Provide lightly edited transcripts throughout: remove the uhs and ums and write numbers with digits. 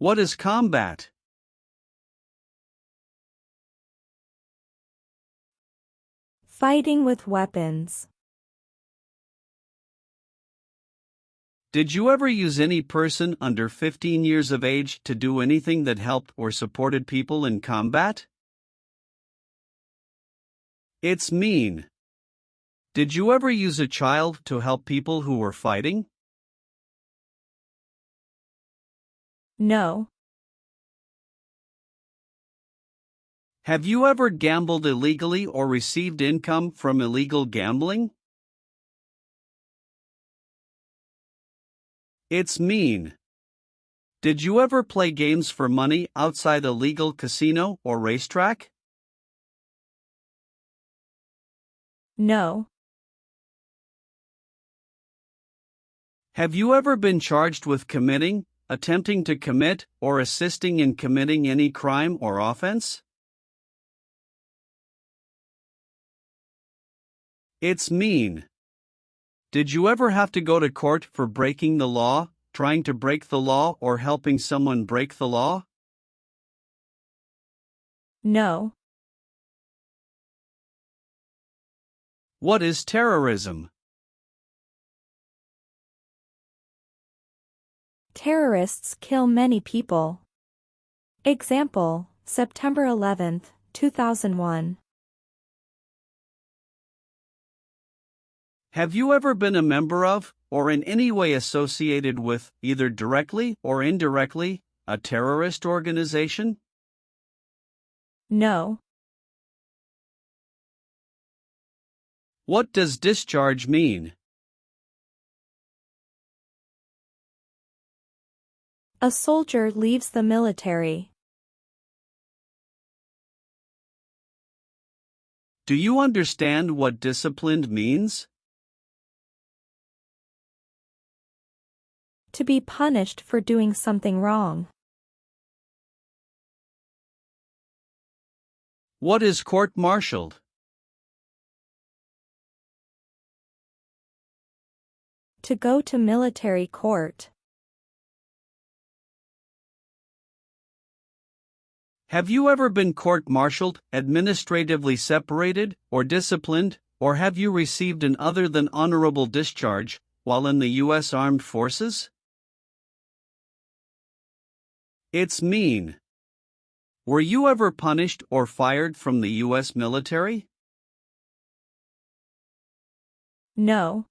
What is combat? Fighting with weapons. Did you ever use any person under 15 years of age to do anything that helped or supported people in combat? It's mean. Did you ever use a child to help people who were fighting? No. Have you ever gambled illegally or received income from illegal gambling? It's mean. Did you ever play games for money outside a legal casino or racetrack? No. Have you ever been charged with committing, attempting to commit, or assisting in committing any crime or offense? It's mean. Did you ever have to go to court for breaking the law, trying to break the law, or helping someone break the law? No. What is terrorism? Terrorists kill many people. Example, September 11, 2001. Have you ever been a member of, or in any way associated with, either directly or indirectly, a terrorist organization? No. What does discharge mean? A soldier leaves the military. Do you understand what disciplined means? To be punished for doing something wrong. What is court-martialed? To go to military court. Have you ever been court-martialed, administratively separated, or disciplined, or have you received an other than honorable discharge while in the U.S. Armed Forces? It's mean. Were you ever punished or fired from the U.S. military? No.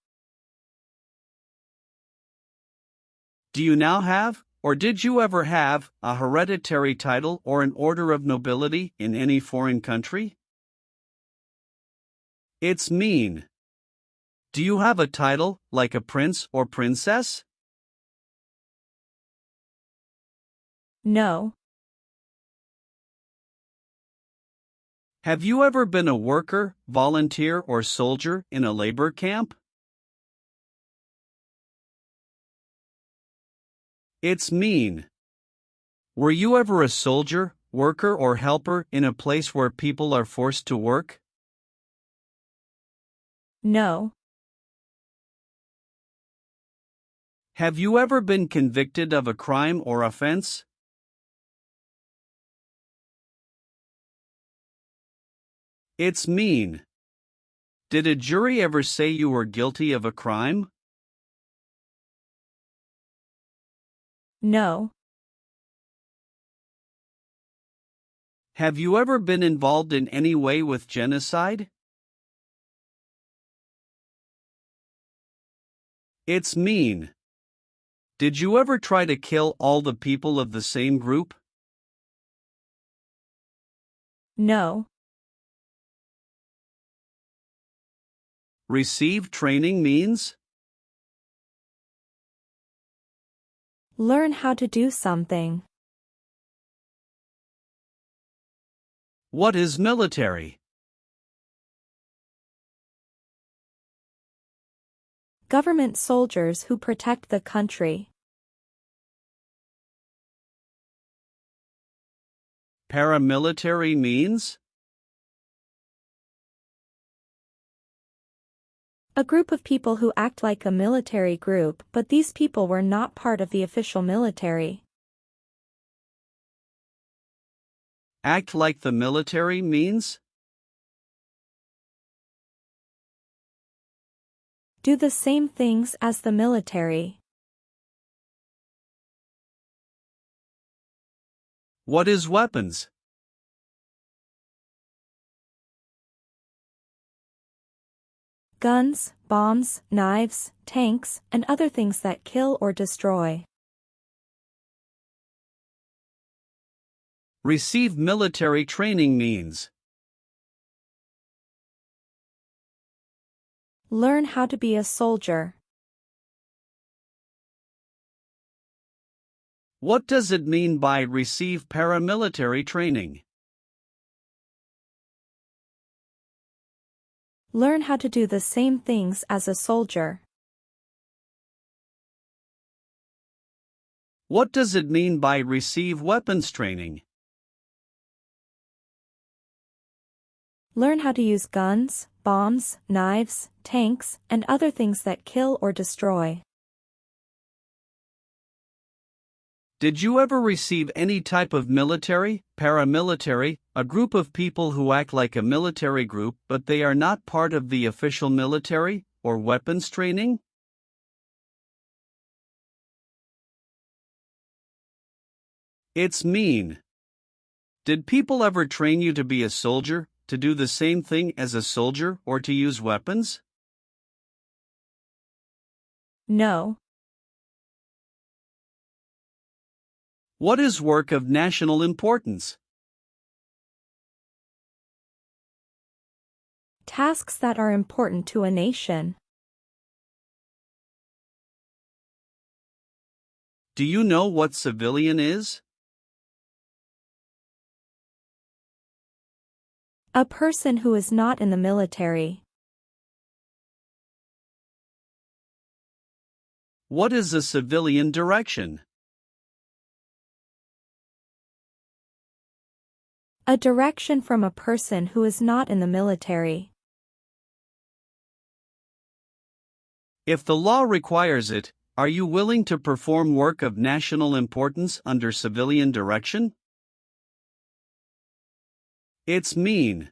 Do you now have, or did you ever have, a hereditary title or an order of nobility in any foreign country? It's mean. Do you have a title, like a prince or princess? No. Have you ever been a worker, volunteer, or soldier in a labor camp? It's mean. Were you ever a soldier, worker, or helper in a place where people are forced to work? No. Have you ever been convicted of a crime or offense? It's mean. Did a jury ever say you were guilty of a crime? No. Have you ever been involved in any way with genocide? It's mean. Did you ever try to kill all the people of the same group? No. Receive training means? Learn how to do something. What is military? Government soldiers who protect the country. Paramilitary means? A group of people who act like a military group, but these people were not part of the official military. Act like the military means? Do the same things as the military. What is weapons? Guns, bombs, knives, tanks, and other things that kill or destroy. Receive military training means. Learn how to be a soldier. What does it mean by receive paramilitary training? Learn how to do the same things as a soldier. What does it mean by receive weapons training? Learn how to use guns, bombs, knives, tanks, and other things that kill or destroy. Did you ever receive any type of military, paramilitary, a group of people who act like a military group but they are not part of the official military, or weapons training? It's mean. Did people ever train you to be a soldier, to do the same thing as a soldier, or to use weapons? No. What is work of national importance? Tasks that are important to a nation. Do you know what civilian is? A person who is not in the military. What is a civilian direction? A direction from a person who is not in the military. If the law requires it, are you willing to perform work of national importance under civilian direction? It's mean.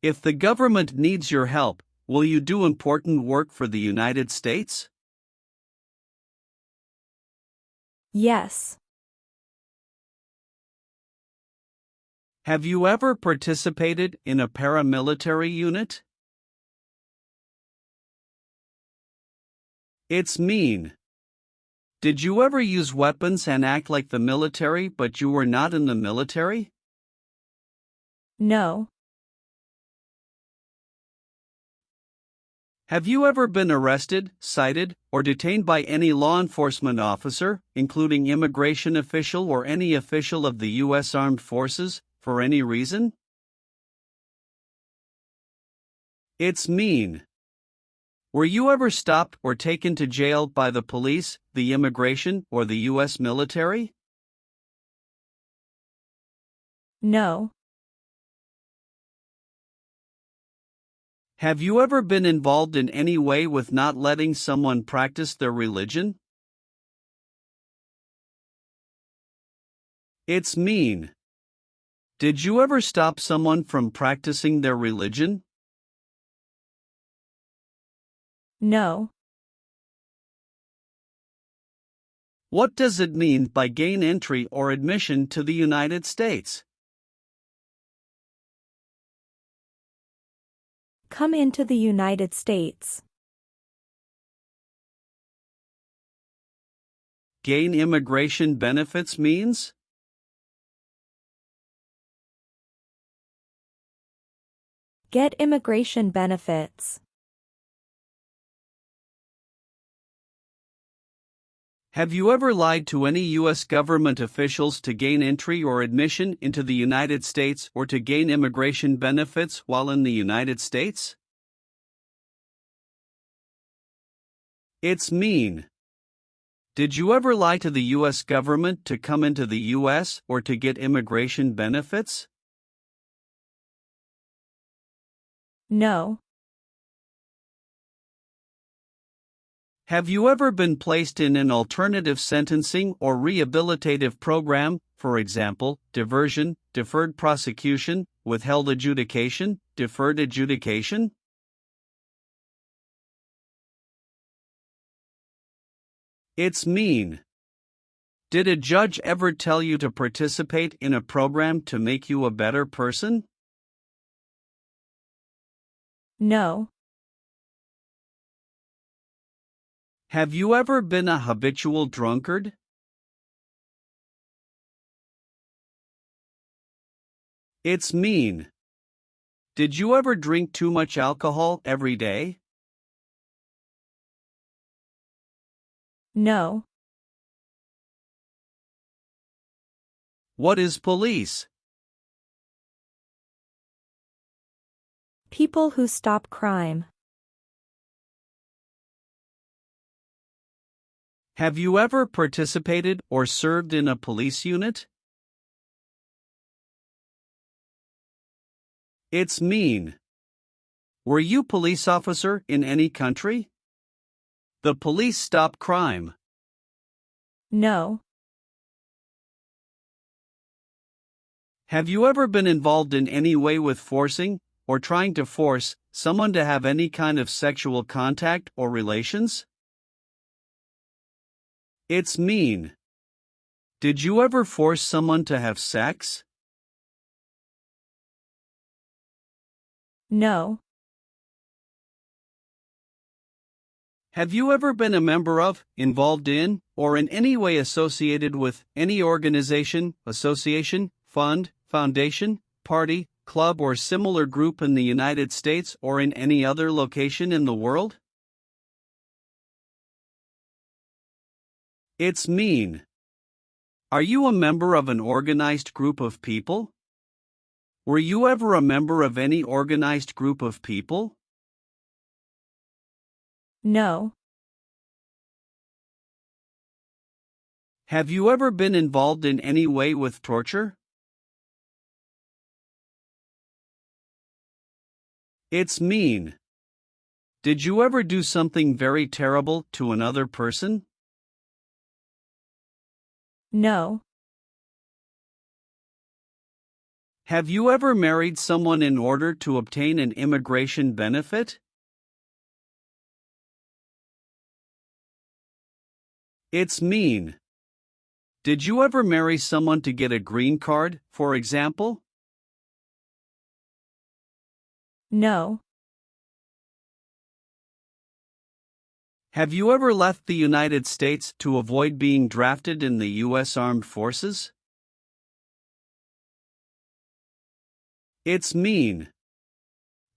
If the government needs your help, will you do important work for the United States? Yes. Have you ever participated in a paramilitary unit? It's mean. Did you ever use weapons and act like the military but you were not in the military? No. Have you ever been arrested, cited, or detained by any law enforcement officer, including immigration official or any official of the U.S. Armed Forces, for any reason? It's mean. Were you ever stopped or taken to jail by the police, the immigration, or the U.S. military? No. Have you ever been involved in any way with not letting someone practice their religion? It's mean. Did you ever stop someone from practicing their religion? No. What does it mean by gain entry or admission to the United States? Come into the United States. Gain immigration benefits means? Get immigration benefits. Have you ever lied to any U.S. government officials to gain entry or admission into the United States or to gain immigration benefits while in the United States? It's mean. Did you ever lie to the U.S. government to come into the U.S. or to get immigration benefits? No. Have you ever been placed in an alternative sentencing or rehabilitative program for example, diversion, deferred prosecution, withheld adjudication, deferred adjudication? It's mean. Did a judge ever tell you to participate in a program to make you a better person? No. Have you ever been a habitual drunkard? It's mean. Did you ever drink too much alcohol every day? No. What is police? People who stop crime. Have you ever participated or served in a police unit? It's mean. Were you police officer in any country? The police stop crime. No. Have you ever been involved in any way with forcing, or trying to force, someone to have any kind of sexual contact or relations? It's mean. Did you ever force someone to have sex? No. Have you ever been a member of, involved in, or in any way associated with any organization, association, fund, foundation, party, club, or similar group in the United States or in any other location in the world? It's mean. Are you a member of an organized group of people? Were you ever a member of any organized group of people? No. Have you ever been involved in any way with torture? It's mean. Did you ever do something very terrible to another person? No. Have you ever married someone in order to obtain an immigration benefit? It's mean. Did you ever marry someone to get a green card, for example? No. Have you ever left the United States to avoid being drafted in the U.S. Armed Forces? It's mean.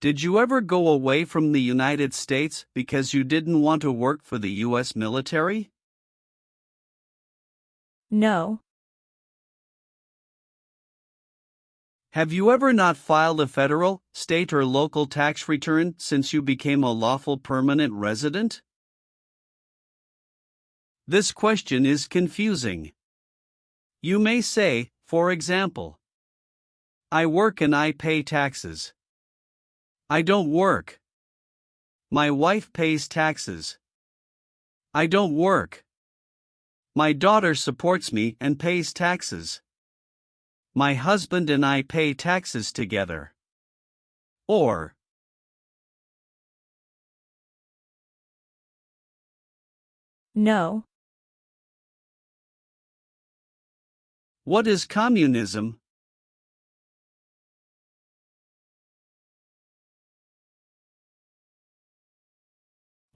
Did you ever go away from the United States because you didn't want to work for the U.S. military? No. Have you ever not filed a federal, state, or local tax return since you became a lawful permanent resident? This question is confusing. You may say, for example, I work and I pay taxes. I don't work. My wife pays taxes. I don't work. My daughter supports me and pays taxes. My husband and I pay taxes together. Or, No. what is communism?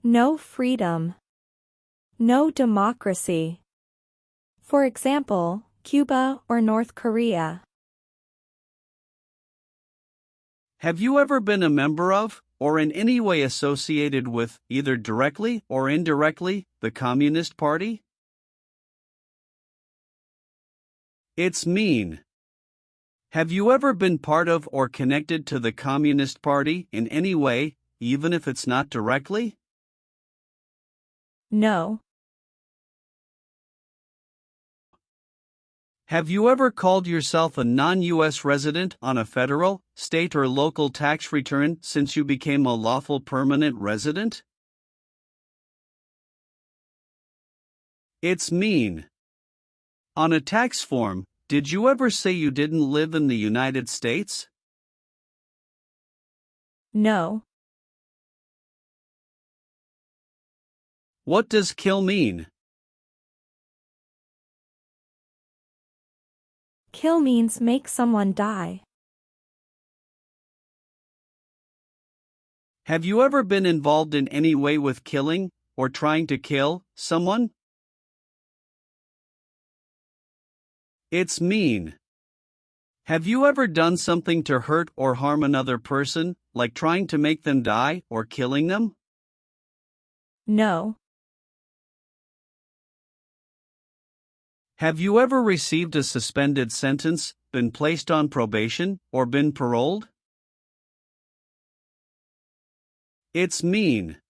No freedom. No democracy. For example, Cuba or North Korea. Have you ever been a member of, or in any way associated with, either directly or indirectly, the Communist Party? It's mean. Have you ever been part of or connected to the Communist Party in any way, even if it's not directly? No. Have you ever called yourself a non-U.S. resident on a federal, state, or local tax return since you became a lawful permanent resident? It's mean. On a tax form, Did you ever say you didn't live in the United States? No. What does kill mean? Kill means make someone die. Have you ever been involved in any way with killing, or trying to kill, someone? It's mean. Have you ever done something to hurt or harm another person, like trying to make them die or killing them? No. Have you ever received a suspended sentence, been placed on probation, or been paroled? It's mean.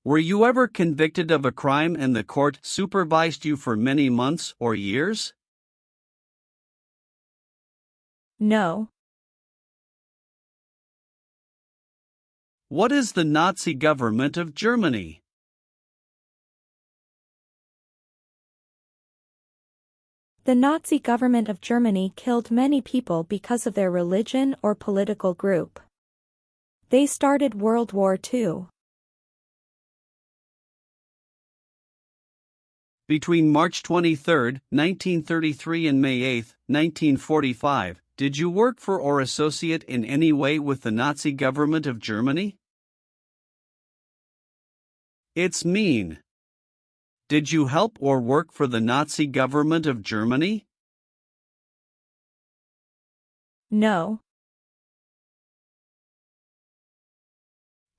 Were you ever convicted of a crime and the court supervised you for many months or years? No. What is the Nazi government of Germany? The Nazi government of Germany killed many people because of their religion or political group. They started World War II. Between March 23, 1933 and May 8, 1945, did you work for or associate in any way with the Nazi government of Germany? It's mean. Did you help or work for the Nazi government of Germany? No.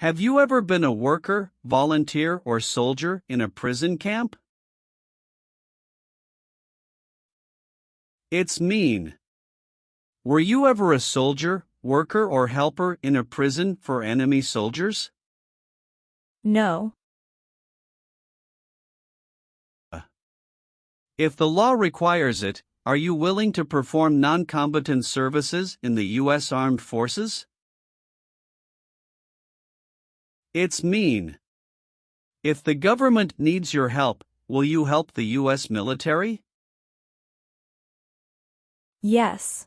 Have you ever been a worker, volunteer, or soldier in a prison camp? It's mean. Were you ever a soldier, worker, or helper in a prison for enemy soldiers? No. If the law requires it, are you willing to perform non-combatant services in the U.S. Armed Forces? It's mean. If the government needs your help, will you help the U.S. military? Yes.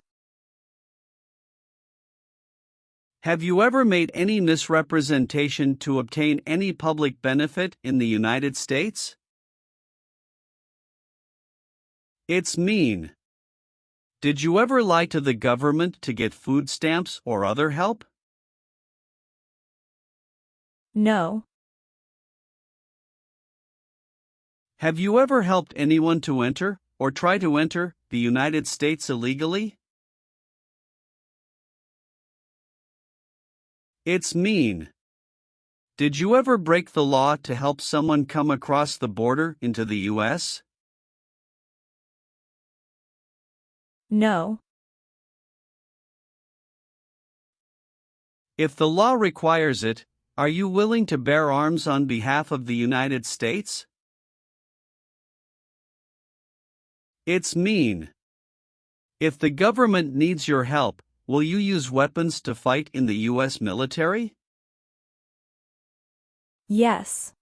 Have you ever made any misrepresentation to obtain any public benefit in the United States? It's mean. Did you ever lie to the government to get food stamps or other help? No. Have you ever helped anyone to enter, or try to enter, the United States illegally? It's mean. Did you ever break the law to help someone come across the border into the U.S.? No. If the law requires it, are you willing to bear arms on behalf of the United States? It's mean. If the government needs your help, will you use weapons to fight in the U.S. military? Yes.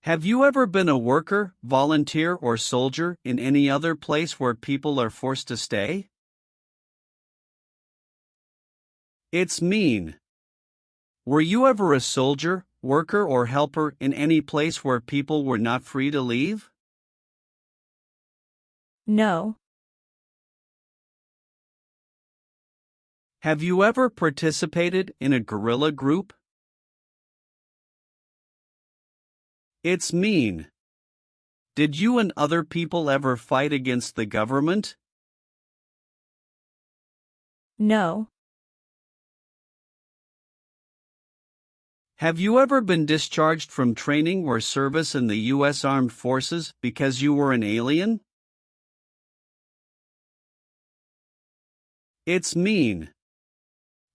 Have you ever been a worker, volunteer, or soldier in any other place where people are forced to stay? It's mean. Were you ever a soldier, worker, or helper in any place where people were not free to leave? No. Have you ever participated in a guerrilla group? It's mean. Did you and other people ever fight against the government? No. Have you ever been discharged from training or service in the U.S. Armed Forces because you were an alien? It's mean.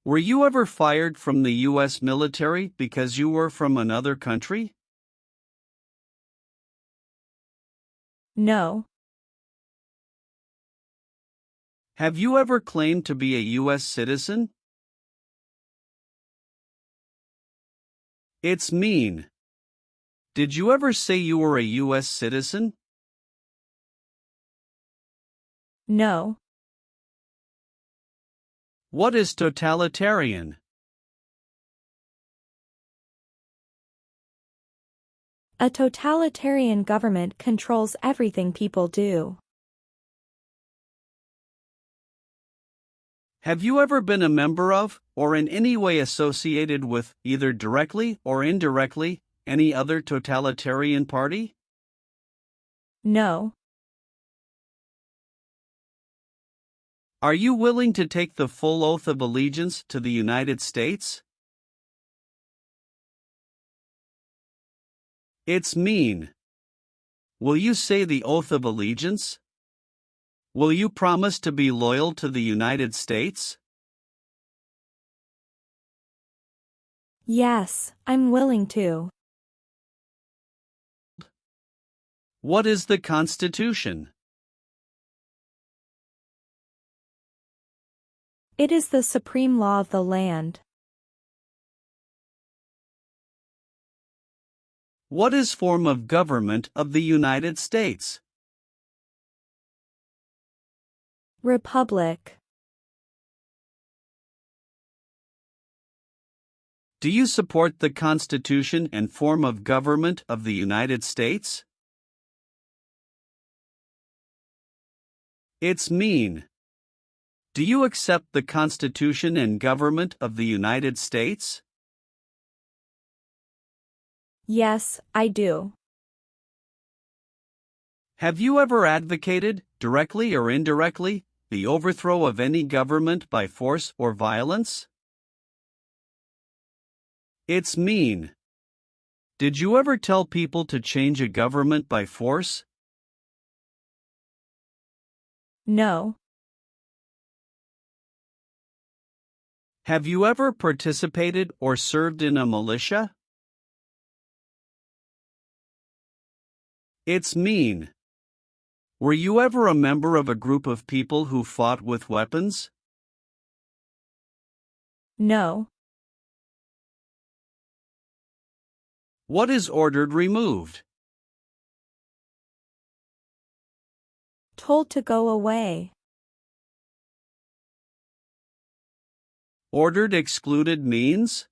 Were you ever fired from the U.S. military because you were from another country? No. Have you ever claimed to be a U.S. citizen? It's mean. Did you ever say you were a U.S. citizen? No. What is totalitarian? A totalitarian government controls everything people do. Have you ever been a member of, or in any way associated with, either directly or indirectly, any other totalitarian party? No. Are you willing to take the full oath of allegiance to the United States? It's mean. Will you say the oath of allegiance? Will you promise to be loyal to the United States? Yes, I'm willing to. What is the Constitution? It is the supreme law of the land. What is form of government of the United States? Republic. Do you support the Constitution and form of government of the United States? It's mean. Do you accept the Constitution and government of the United States? Yes, I do. Have you ever advocated, directly or indirectly, the overthrow of any government by force or violence? It's mean. Did you ever tell people to change a government by force? No. Have you ever participated or served in a militia? It's mean. Were you ever a member of a group of people who fought with weapons? No. What is ordered removed? Told to go away. Ordered excluded means?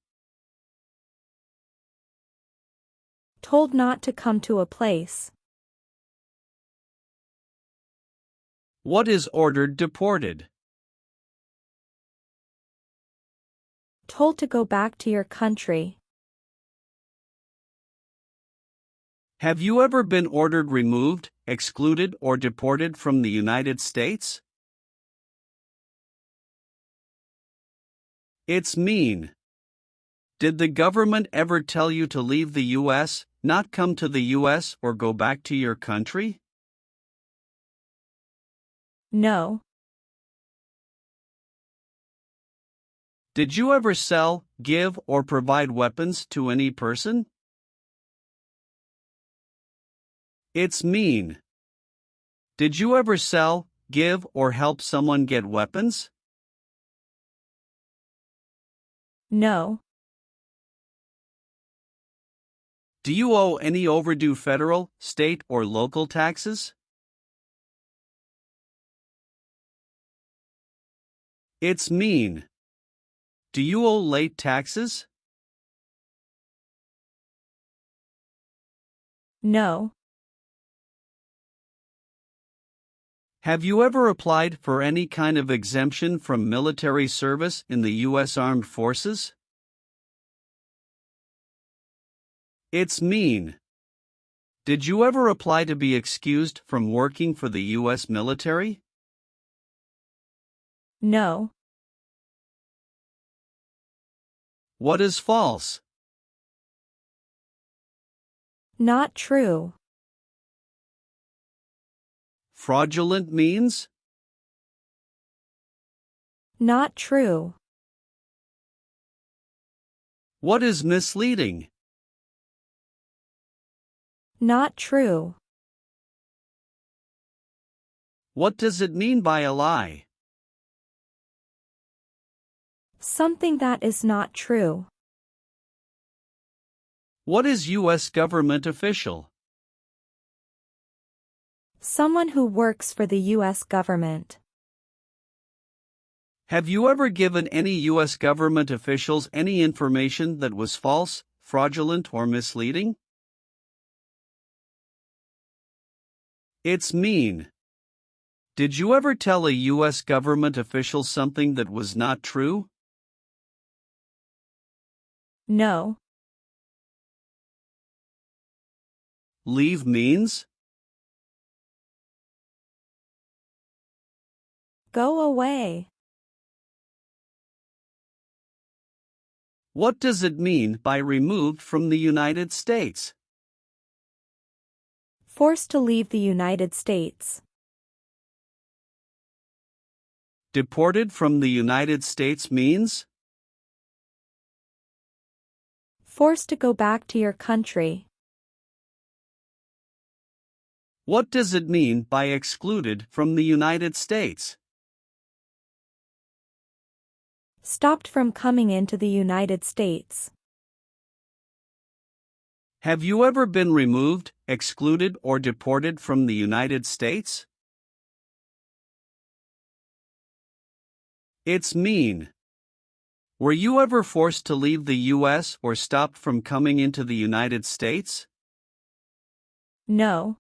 Told not to come to a place. What is ordered deported? Told to go back to your country. Have you ever been ordered removed, excluded, or deported from the United States? It's mean. Did the government ever tell you to leave the U.S., not come to the U.S., or go back to your country? No. Did you ever sell, give, or provide weapons to any person? It's mean. Did you ever sell, give, or help someone get weapons? No. Do you owe any overdue federal, state, or local taxes? It's mean. Do you owe late taxes? No. Have you ever applied for any kind of exemption from military service in the U.S. Armed Forces? It's mean. Did you ever apply to be excused from working for the U.S. military? No. What is false? Not true. Fraudulent means? Not true. What is misleading? Not true. What does it mean by a lie? Something that is not true. What is U.S. government official? Someone who works for the U.S. government. Have you ever given any U.S. government officials any information that was false, fraudulent, or misleading? It's mean. Did you ever tell a U.S. government official something that was not true? No. Leave means? Go away. What does it mean by removed from the United States? Forced to leave the United States. Deported from the United States means? Forced to go back to your country. What does it mean by excluded from the United States? Stopped from coming into the United States. Have you ever been removed, excluded, or deported from the United States? It's mean. Were you ever forced to leave the U.S. or stopped from coming into the United States? No.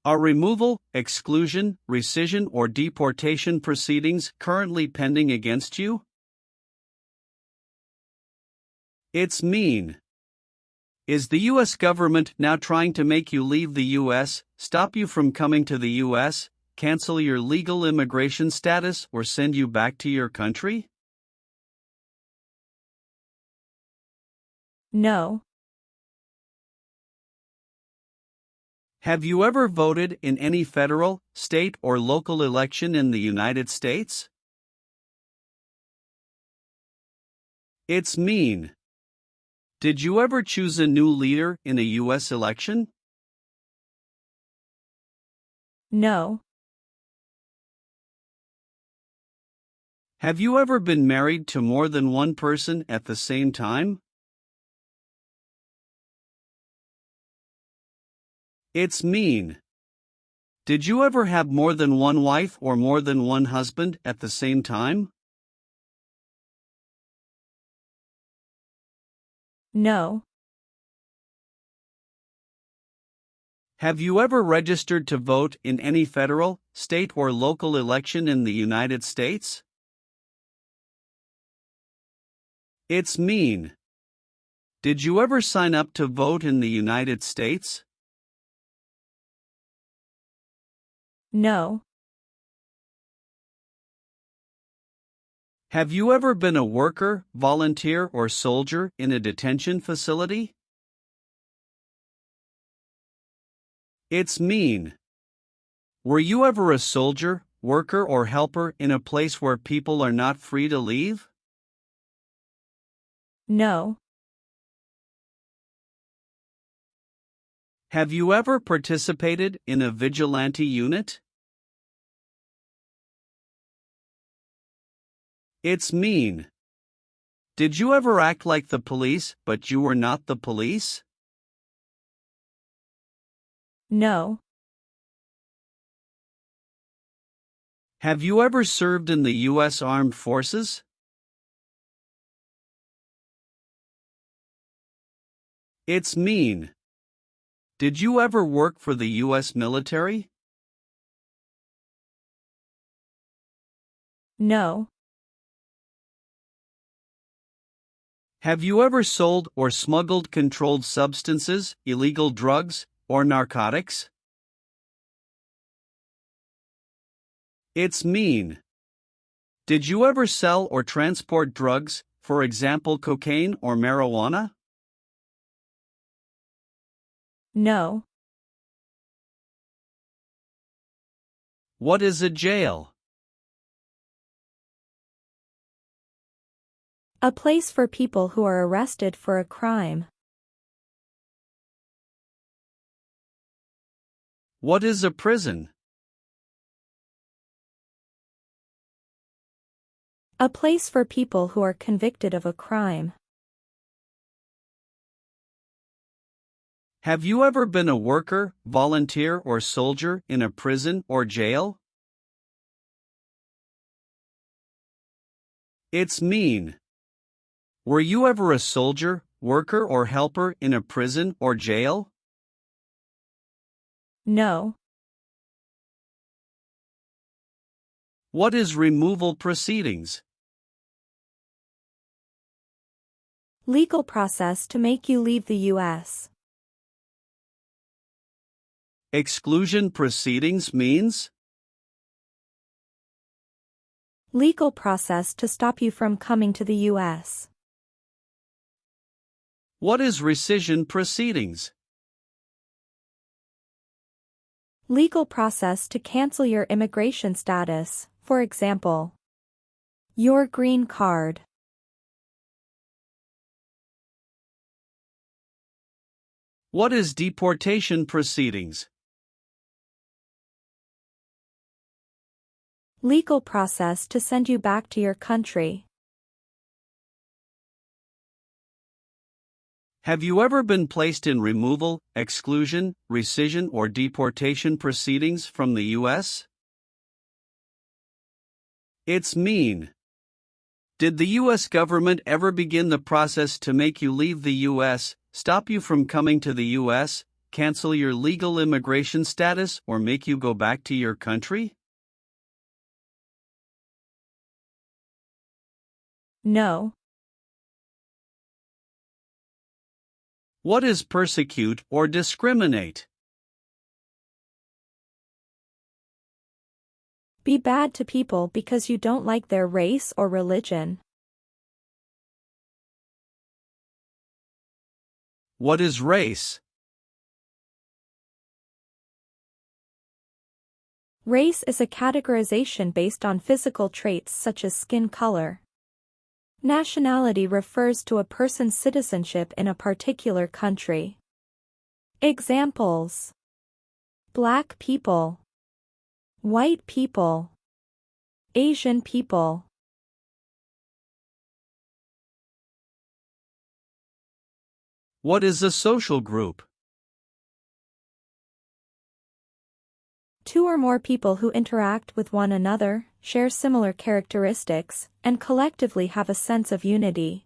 Are removal, exclusion, rescission, or deportation proceedings currently pending against you? It's mean. Is the U.S. government now trying to make you leave the U.S., stop you from coming to the U.S., cancel your legal immigration status, or send you back to your country? No. Have you ever voted in any federal, state, or local election in the United States? It's mean. Did you ever choose a new leader in a U.S. election? No. Have you ever been married to more than one person at the same time? It's mean. Did you ever have more than one wife or more than one husband at the same time? No. Have you ever registered to vote in any federal, state, or local election in the United States? It's mean. Did you ever sign up to vote in the United States? No. Have you ever been a worker, volunteer, or soldier in a detention facility? It's mean. Were you ever a soldier, worker, or helper in a place where people are not free to leave? No. Have you ever participated in a vigilante unit? It's mean. Did you ever act like the police, but you were not the police? No. Have you ever served in the U.S. Armed Forces? It's mean. Did you ever work for the U.S. military? No. Have you ever sold or smuggled controlled substances, illegal drugs, or narcotics? It's mean. Did you ever sell or transport drugs, for example cocaine or marijuana? No. What is a jail? A place for people who are arrested for a crime. What is a prison? A place for people who are convicted of a crime. Have you ever been a worker, volunteer, or soldier in a prison or jail? It's mean. Were you ever a soldier, worker, or helper in a prison or jail? No. What is removal proceedings? Legal process to make you leave the U.S. Exclusion proceedings means? Legal process to stop you from coming to the U.S. What is rescission proceedings? Legal process to cancel your immigration status, for example, your green card. What is deportation proceedings? Legal process to send you back to your country. Have you ever been placed in removal, exclusion, rescission, or deportation proceedings from the U.S.? It's mean. Did the U.S. government ever begin the process to make you leave the U.S., stop you from coming to the U.S., cancel your legal immigration status, or make you go back to your country? No. What is persecute or discriminate? Be bad to people because you don't like their race or religion. What is race? Race is a categorization based on physical traits such as skin color. Nationality refers to a person's citizenship in a particular country. Examples: Black people, white people, Asian people. What is a social group? Two or more people who interact with one another, share similar characteristics, and collectively have a sense of unity.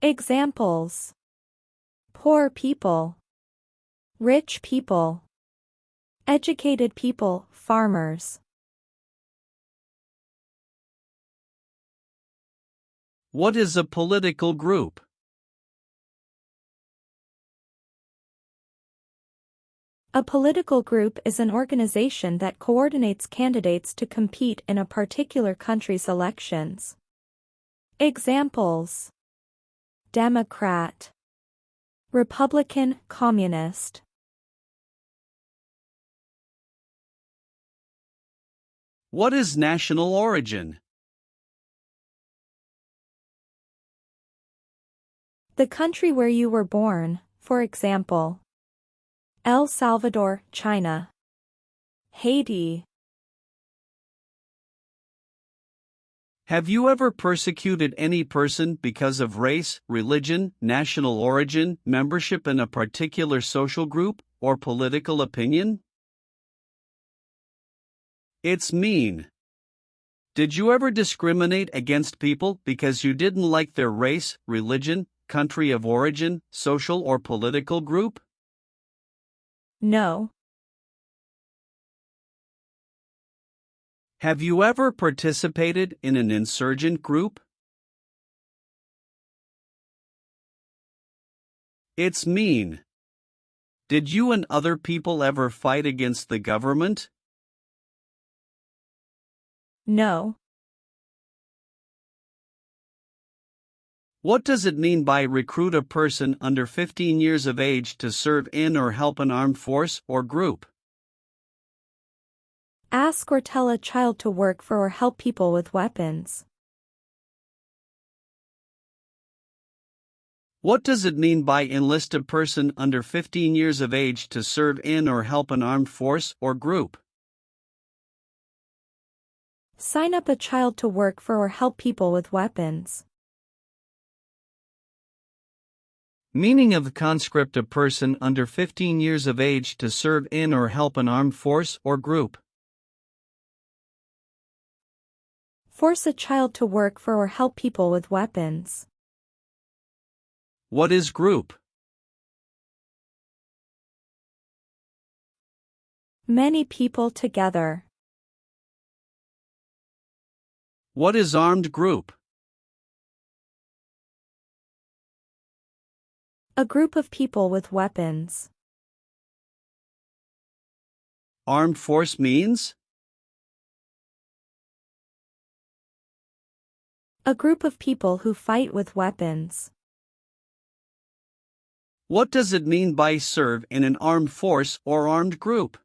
Examples: poor people, rich people, educated people, farmers. What is a political group? A political group is an organization that coordinates candidates to compete in a particular country's elections. Examples: Democrat, Republican, Communist. What is national origin? The country where you were born, for example, El Salvador, China, Haiti. Have you ever persecuted any person because of race, religion, national origin, membership in a particular social group, or political opinion? It's mean. Did you ever discriminate against people because you didn't like their race, religion, country of origin, social or political group? No. Have you ever participated in an insurgent group? It's mean. Did you and other people ever fight against the government? No. What does it mean by recruit a person under 15 years of age to serve in or help an armed force or group? Ask or tell a child to work for or help people with weapons. What does it mean by enlist a person under 15 years of age to serve in or help an armed force or group? Sign up a child to work for or help people with weapons. Meaning of the conscript: a person under 15 years of age to serve in or help an armed force or group. Force a child to work for or help people with weapons. What is group? Many people together. What is armed group? A group of people with weapons. Armed force means? A group of people who fight with weapons. What does it mean by serve in an armed force or armed group?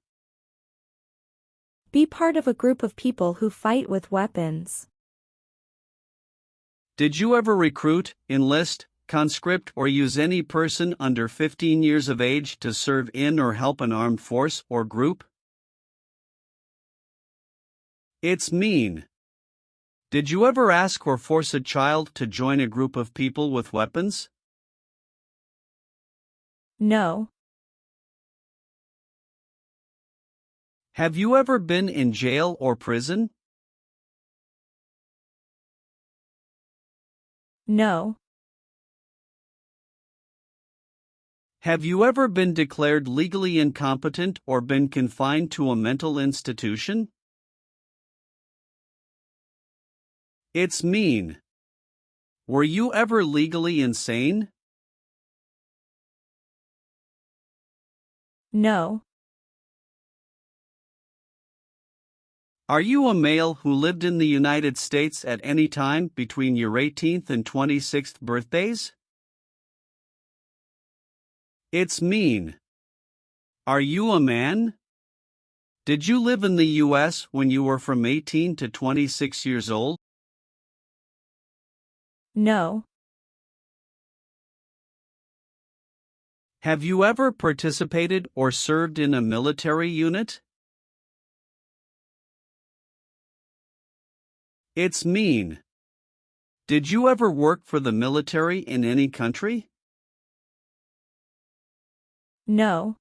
Be part of a group of people who fight with weapons. Did you ever recruit, enlist, conscript, or use any person under 15 years of age to serve in or help an armed force or group? It's mean. Did you ever ask or force a child to join a group of people with weapons? No. Have you ever been in jail or prison? No. Have you ever been declared legally incompetent or been confined to a mental institution? It's mean. Were you ever legally insane? No. Are you a male who lived in the United States at any time between your 18th and 26th birthdays? It's mean. Are you a man? Did you live in the U.S. when you were from 18 to 26 years old? No. Have you ever participated or served in a military unit? It's mean. Did you ever work for the military in any country? No.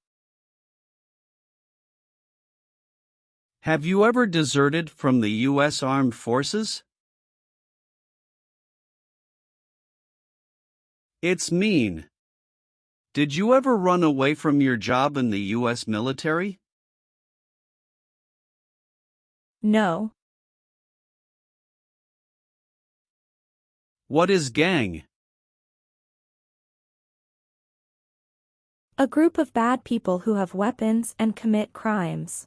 Have you ever deserted from the U.S. Armed Forces? It's mean. Did you ever run away from your job in the U.S. military? No. What is gang? A group of bad people who have weapons and commit crimes.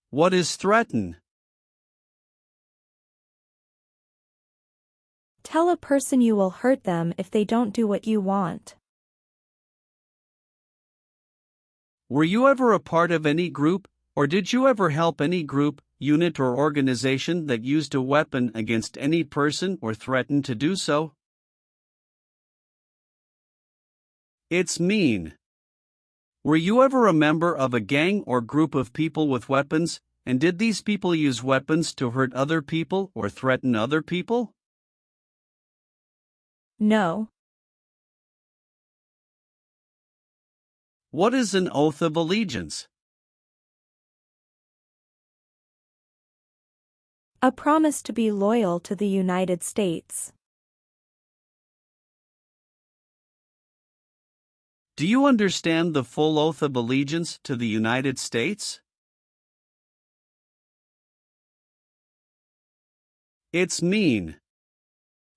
What is threaten? Tell a person you will hurt them if they don't do what you want. Were you ever a part of any group, or did you ever help any group, unit, or organization that used a weapon against any person or threatened to do so? It's mean. Were you ever a member of a gang or group of people with weapons, and did these people use weapons to hurt other people or threaten other people? No. What is an oath of allegiance? A promise to be loyal to the United States. Do you understand the full oath of allegiance to the United States? It's mean.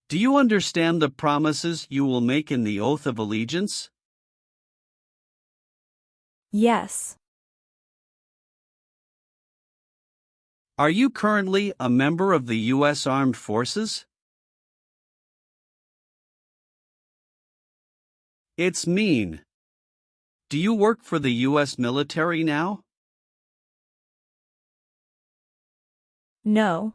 Do you understand the promises you will make in the oath of allegiance? Yes. Are you currently a member of the U.S. Armed Forces? It's mean. Do you work for the U.S. military now? No.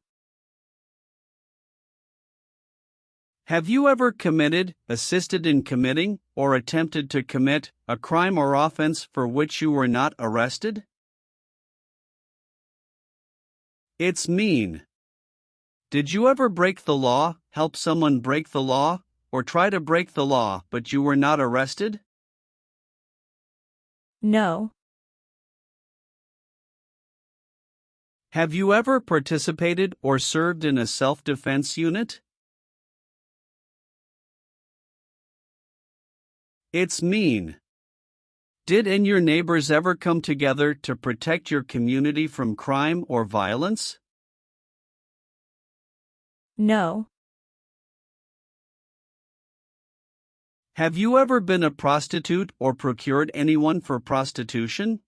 Have you ever committed, assisted in committing, or attempted to commit a crime or offense for which you were not arrested? It's mean. Did you ever break the law, help someone break the law, or try to break the law but you were not arrested? No. Have you ever participated or served in a self-defense unit? It's mean. Did and your neighbors ever come together to protect your community from crime or violence? No. Have you ever been a prostitute or procured anyone for prostitution?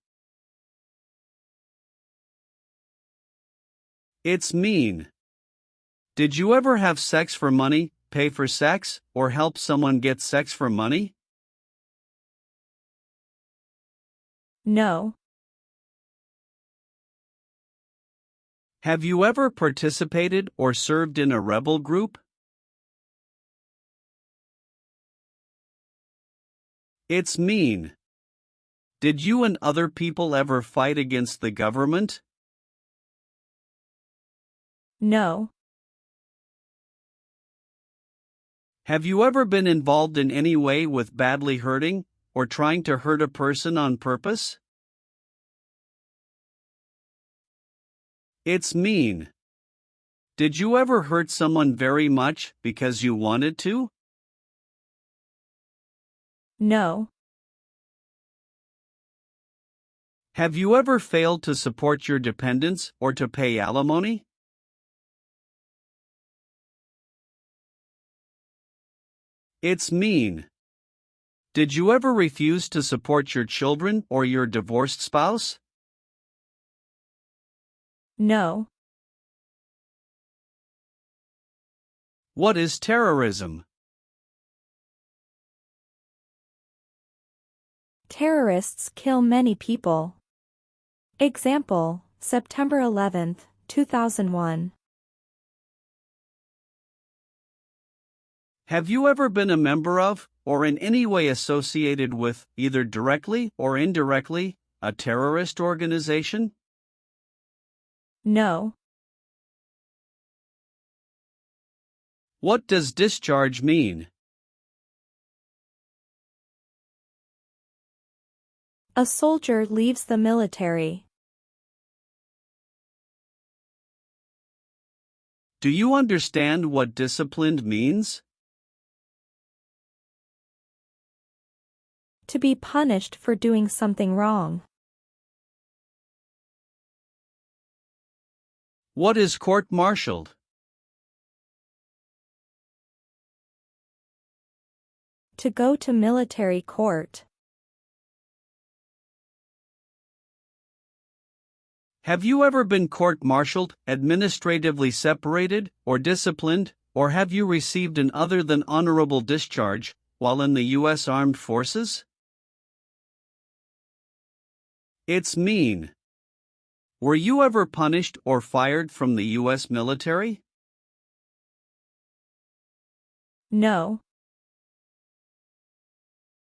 It's mean. Did you ever have sex for money, pay for sex, or help someone get sex for money? No. Have you ever participated or served in a rebel group? It's mean. Did you and other people ever fight against the government? No. Have you ever been involved in any way with badly hurting or trying to hurt a person on purpose? It's mean. Did you ever hurt someone very much because you wanted to? No. Have you ever failed to support your dependents or to pay alimony? It's mean. Did you ever refuse to support your children or your divorced spouse? No. What is terrorism? Terrorists kill many people. Example, September 11, 2001. Have you ever been a member of, or in any way associated with, either directly or indirectly, a terrorist organization? No. What does discharge mean? A soldier leaves the military. Do you understand what disciplined means? To be punished for doing something wrong. What is court-martialed? To go to military court. Have you ever been court-martialed, administratively separated, or disciplined, or have you received an other than honorable discharge while in the U.S. Armed Forces? It's mean. Were you ever punished or fired from the U.S. military? No.